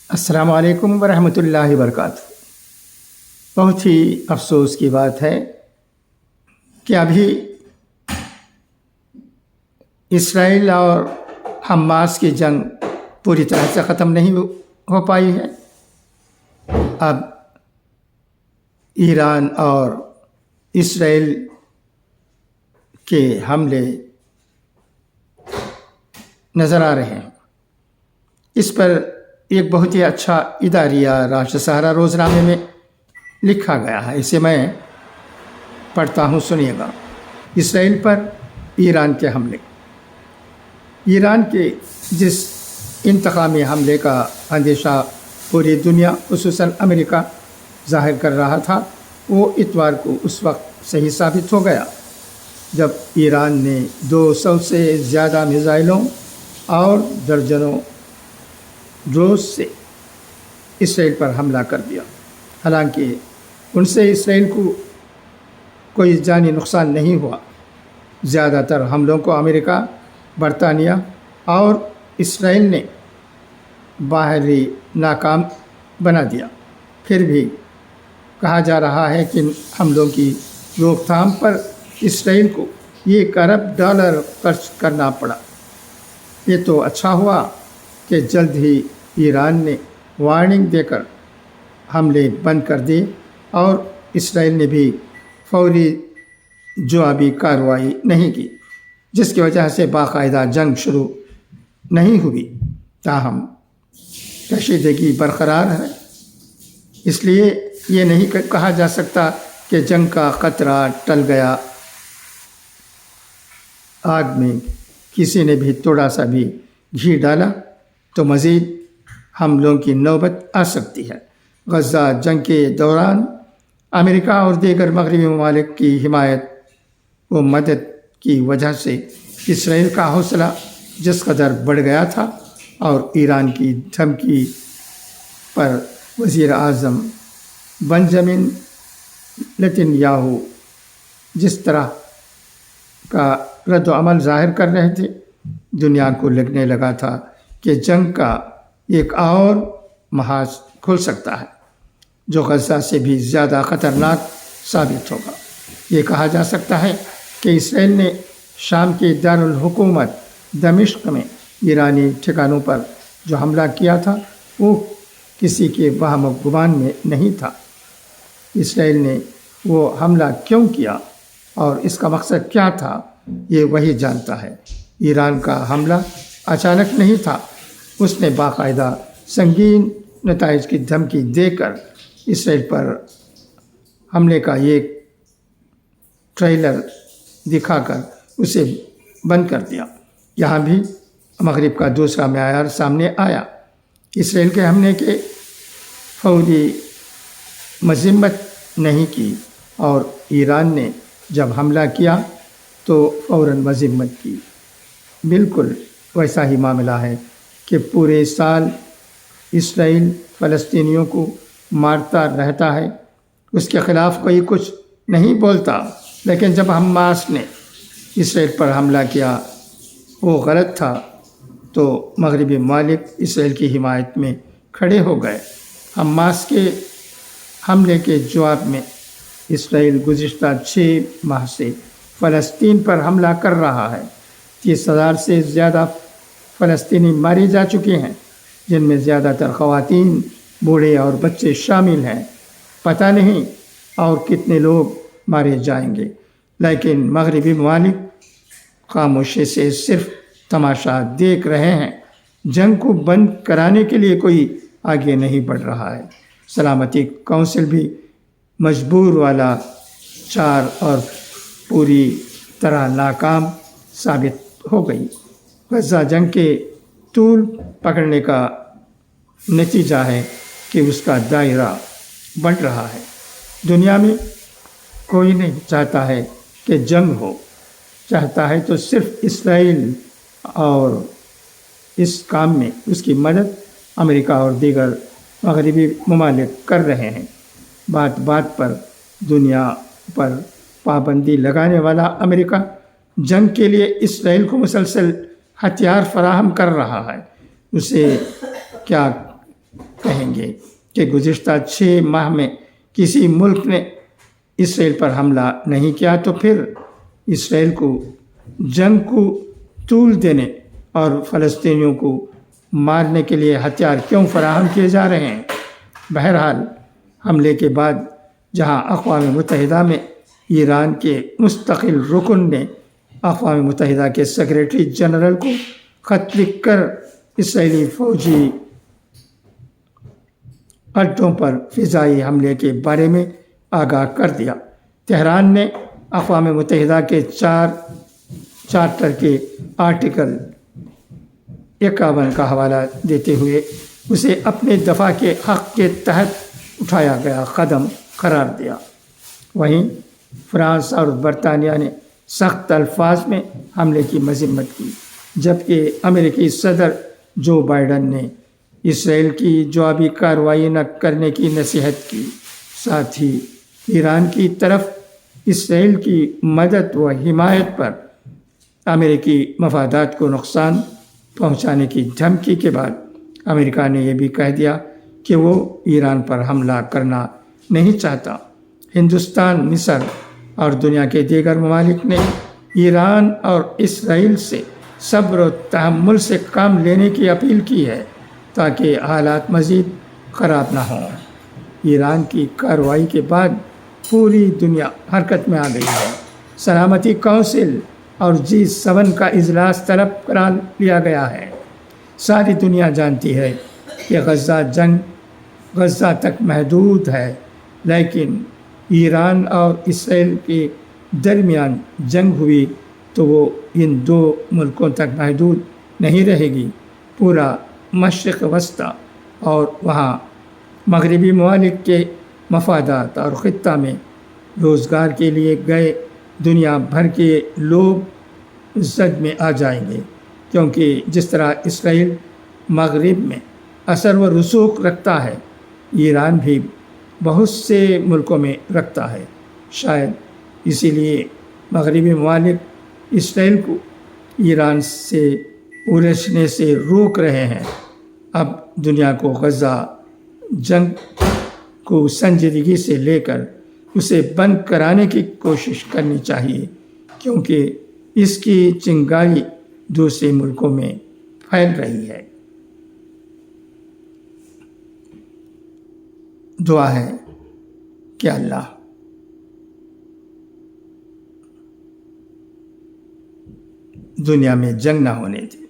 السلام علیکم ورحمۃ اللہ وبرکاتہ۔ بہت ہی افسوس کی بات ہے کہ ابھی اسرائیل اور حماس کی جنگ پوری طرح سے ختم نہیں ہو پائی ہے۔ اب ایران اور اسرائیل کے حملے نظر آ رہے ہیں۔ اس پر ایک بہت ہی اچھا اداریہ راشٹر سہارا روزنامے میں لکھا گیا ہے، اسے میں پڑھتا ہوں، سنیے گا۔ اسرائیل پر ایران کے حملے۔ ایران کے جس انتقامی حملے کا اندیشہ پوری دنیا خصوصاً امریکہ ظاہر کر رہا تھا، وہ اتوار کو اس وقت صحیح ثابت ہو گیا جب ایران نے 200 سے زیادہ میزائلوں اور درجنوں ڈرونز سے اسرائیل پر حملہ کر دیا۔ حالانکہ ان سے اسرائیل کو کوئی جانی نقصان نہیں ہوا۔ زیادہ تر حملوں کو امریکہ، برطانیہ اور اسرائیل نے باہری ناکام بنا دیا۔ پھر بھی کہا جا رہا ہے کہ ان حملوں کی روک تھام پر اسرائیل کو $1 ارب خرچ کرنا پڑا۔ یہ تو اچھا ہوا کہ جلد ہی ایران نے وارننگ دے کر حملے بند کر دیے اور اسرائیل نے بھی فوری جوابی کارروائی نہیں کی، جس کی وجہ سے باقاعدہ جنگ شروع نہیں ہوئی۔ تاہم کشیدگی برقرار ہے، اس لیے یہ نہیں کہا جا سکتا کہ جنگ کا خطرہ ٹل گیا۔ آگ میں کسی نے بھی تھوڑا سا بھی گھی ڈالا تو مزید حملوں کی نوبت آ سکتی ہے۔ غزہ جنگ کے دوران امریکہ اور دیگر مغربی ممالک کی حمایت و مدد کی وجہ سے اسرائیل کا حوصلہ جس قدر بڑھ گیا تھا اور ایران کی دھمکی پر وزیر اعظم بنجامن نتنیاہو جس طرح کا رد و عمل ظاہر کر رہے تھے، دنیا کو لگنے لگا تھا کہ جنگ کا ایک اور محاذ کھل سکتا ہے جو غزہ سے بھی زیادہ خطرناک ثابت ہوگا۔ یہ کہا جا سکتا ہے کہ اسرائیل نے شام کے دارالحکومت دمشق میں ایرانی ٹھکانوں پر جو حملہ کیا تھا وہ کسی کے وہم و گمان میں نہیں تھا۔ اسرائیل نے وہ حملہ کیوں کیا اور اس کا مقصد کیا تھا، یہ وہی جانتا ہے۔ ایران کا حملہ اچانک نہیں تھا، اس نے باقاعدہ سنگین نتائج کی دھمکی دے کر اسرائیل پر حملے کا ایک ٹریلر دکھا کر اسے بند کر دیا۔ یہاں بھی مغرب کا دوسرا معیار سامنے آیا۔ اسرائیل کے حملے کے فوری مذمت نہیں کی اور ایران نے جب حملہ کیا تو فوراً مذمت کی۔ بالکل ویسا ہی معاملہ ہے کہ پورے سال اسرائیل فلسطینیوں کو مارتا رہتا ہے، اس کے خلاف کوئی کچھ نہیں بولتا، لیکن جب حماس نے اسرائیل پر حملہ کیا وہ غلط تھا تو مغربی ممالک اسرائیل کی حمایت میں کھڑے ہو گئے۔ حماس کے حملے کے جواب میں اسرائیل گزشتہ 6 ماہ سے فلسطین پر حملہ کر رہا ہے۔ 30,000 سے زیادہ فلسطینی مارے جا چکے ہیں، جن میں زیادہ تر خواتین، بوڑھے اور بچے شامل ہیں۔ پتہ نہیں اور کتنے لوگ مارے جائیں گے، لیکن مغربی ممالک خاموشی سے صرف تماشا دیکھ رہے ہیں۔ جنگ کو بند کرانے کے لیے کوئی آگے نہیں بڑھ رہا ہے۔ سلامتی کونسل بھی مجبور والا چار اور پوری طرح ناکام ثابت ہو گئی۔ غزہ جنگ کے طول پکڑنے کا نتیجہ ہے کہ اس کا دائرہ بڑھ رہا ہے۔ دنیا میں کوئی نہیں چاہتا ہے کہ جنگ ہو، چاہتا ہے تو صرف اسرائیل، اور اس کام میں اس کی مدد امریکہ اور دیگر مغربی ممالک کر رہے ہیں۔ بات بات پر دنیا پر پابندی لگانے والا امریکہ جنگ کے لیے اسرائیل کو مسلسل ہتھیار فراہم کر رہا ہے۔ اسے کیا کہیں گے کہ گزشتہ 6 ماہ میں کسی ملک نے اسرائیل پر حملہ نہیں کیا، تو پھر اسرائیل کو جنگ کو طول دینے اور فلسطینیوں کو مارنے کے لیے ہتھیار کیوں فراہم کیے جا رہے ہیں؟ بہرحال حملے کے بعد جہاں اقوام متحدہ میں ایران کے مستقل رکن نے اقوام متحدہ کے سیکریٹری جنرل کو خط لکھ کر اسرائیلی فوجی اڈوں پر فضائی حملے کے بارے میں آگاہ کر دیا، تہران نے اقوام متحدہ کے چارٹر کے آرٹیکل 51 کا حوالہ دیتے ہوئے اسے اپنے دفاع کے حق کے تحت اٹھایا گیا قدم قرار دیا۔ وہیں فرانس اور برطانیہ نے سخت الفاظ میں حملے کی مذمت کی، جبکہ امریکی صدر جو بائیڈن نے اسرائیل کی جوابی کارروائی نہ کرنے کی نصیحت کی۔ ساتھ ہی ایران کی طرف اسرائیل کی مدد و حمایت پر امریکی مفادات کو نقصان پہنچانے کی دھمکی کے بعد امریکہ نے یہ بھی کہہ دیا کہ وہ ایران پر حملہ کرنا نہیں چاہتا۔ ہندوستان، مصر اور دنیا کے دیگر ممالک نے ایران اور اسرائیل سے صبر و تحمل سے کام لینے کی اپیل کی ہے تاکہ حالات مزید خراب نہ ہوں۔ ایران کی کارروائی کے بعد پوری دنیا حرکت میں آ گئی ہے۔ سلامتی کونسل اور G7 کا اجلاس طلب کرا لیا گیا ہے۔ ساری دنیا جانتی ہے کہ جنگ غزہ تک محدود ہے، لیکن ایران اور اسرائیل کے درمیان جنگ ہوئی تو وہ ان 2 ملکوں تک محدود نہیں رہے گی۔ پورا مشرق وسطی اور وہاں مغربی ممالک کے مفادات اور خطہ میں روزگار کے لیے گئے دنیا بھر کے لوگ زد میں آ جائیں گے، کیونکہ جس طرح اسرائیل مغرب میں اثر و رسوخ رکھتا ہے، ایران بھی بہت سے ملکوں میں رکھتا ہے۔ شاید اسی لیے مغربی ممالک اسرائیل کو ایران سے الجھنے سے روک رہے ہیں۔ اب دنیا کو غزہ جنگ کو سنجیدگی سے لے کر اسے بند کرانے کی کوشش کرنی چاہیے، کیونکہ اس کی چنگاری دوسرے ملکوں میں پھیل رہی ہے۔ دعا ہے کہ اللہ دنیا میں جنگ نہ ہونے دے۔